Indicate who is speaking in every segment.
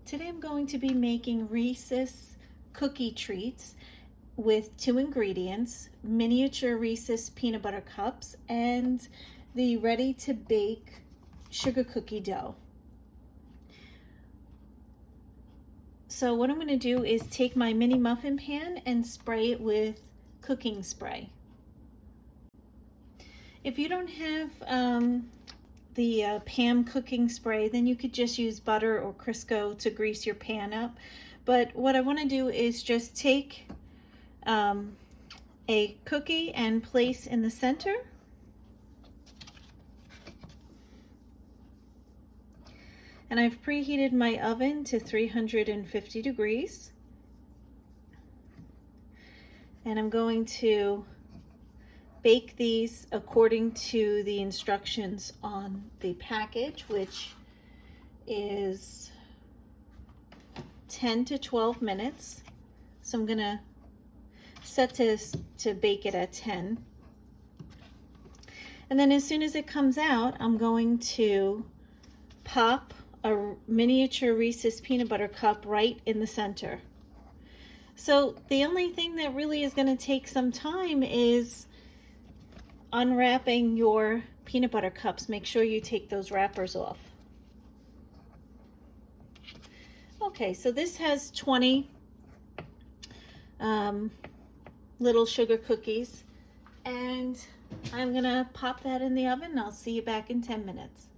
Speaker 1: Today I'm going to be making Reese's cookie treats with two ingredients, miniature Reese's peanut butter cups and the ready to bake sugar cookie dough. So what I'm going to do is take my mini muffin pan and spray it with cooking spray. If you don't have the Pam cooking spray, then you could just use butter or Crisco to grease your pan up. But what I want to do is just take a cookie and place in the center. And I've preheated my oven to 350 degrees. And I'm going to bake these according to the instructions on the package, which is 10 to 12 minutes. So I'm gonna set to bake it at 10. And then as soon as it comes out, I'm going to pop a miniature Reese's peanut butter cup right in the center. So the only thing that really is going to take some time is unwrapping your peanut butter cups. Make sure you take those wrappers off. Okay, so this has 20 little sugar cookies, and I'm gonna pop that in the oven and I'll see you back in 10 minutes.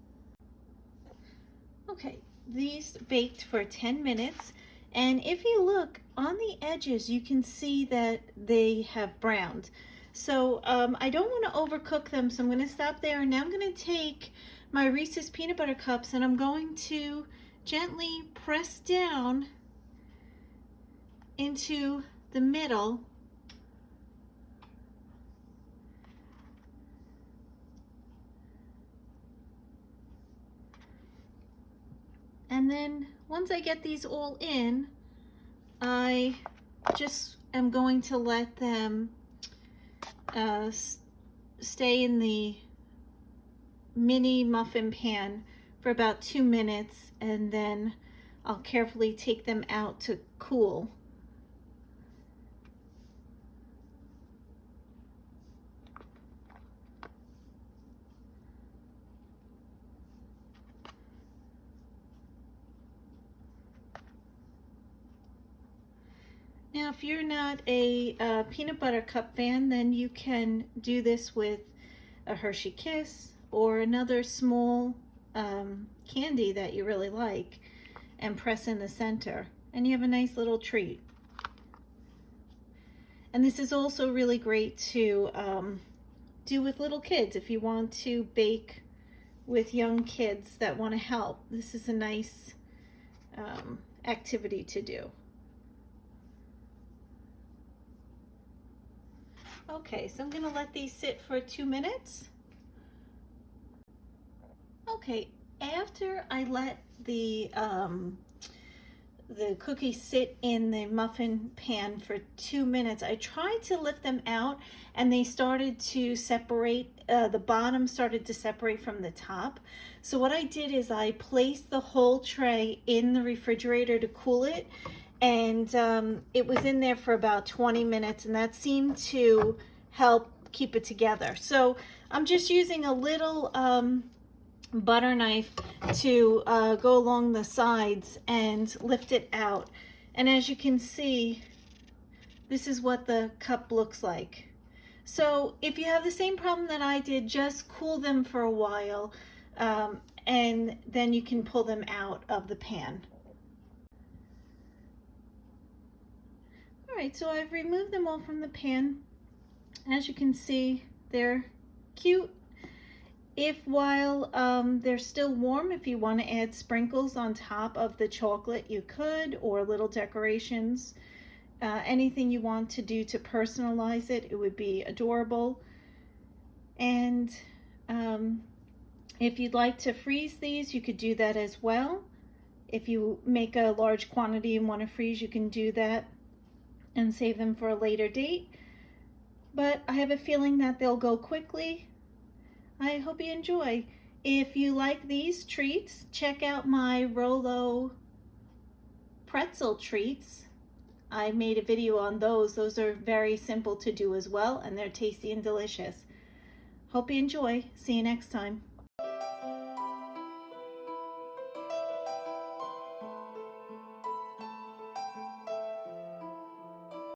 Speaker 1: Okay, these baked for 10 minutes, and if you look on the edges, you can see that they have browned. So I don't want to overcook them, so I'm going to stop there. And now I'm going to take my Reese's peanut butter cups and I'm going to gently press down into the middle. And then once I get these all in, I just am going to let them stay in the mini muffin pan for about 2 minutes, and then I'll carefully take them out to cool. Now, if you're not a peanut butter cup fan, then you can do this with a Hershey Kiss or another small candy that you really like and press in the center, and you have a nice little treat. And this is also really great to do with little kids. If you want to bake with young kids that want to help, this is a nice activity to do. Okay, so I'm gonna let these sit for 2 minutes. Okay, after I let the cookies sit in the muffin pan for 2 minutes, I tried to lift them out and they started to separate, the bottom started to separate from the top. So what I did is I placed the whole tray in the refrigerator to cool it, and it was in there for about 20 minutes, and that seemed to help keep it together. So I'm just using a little butter knife to go along the sides and lift it out. And as you can see, this is what the cup looks like. So if you have the same problem that I did, just cool them for a while, and then you can pull them out of the pan. All right, so I've removed them all from the pan. As you can see, they're cute. If while they're still warm, if you want to add sprinkles on top of the chocolate, you could, or little decorations. Anything you want to do to personalize it, it would be adorable. And if you'd like to freeze these, you could do that as well. If you make a large quantity and want to freeze, you can do that and save them for a later date. But I have a feeling that they'll go quickly. I hope you enjoy. If you like these treats, check out my Rolo pretzel treats. I made a video on those. Those are very simple to do as well, and they're tasty and delicious. Hope you enjoy. See you next time.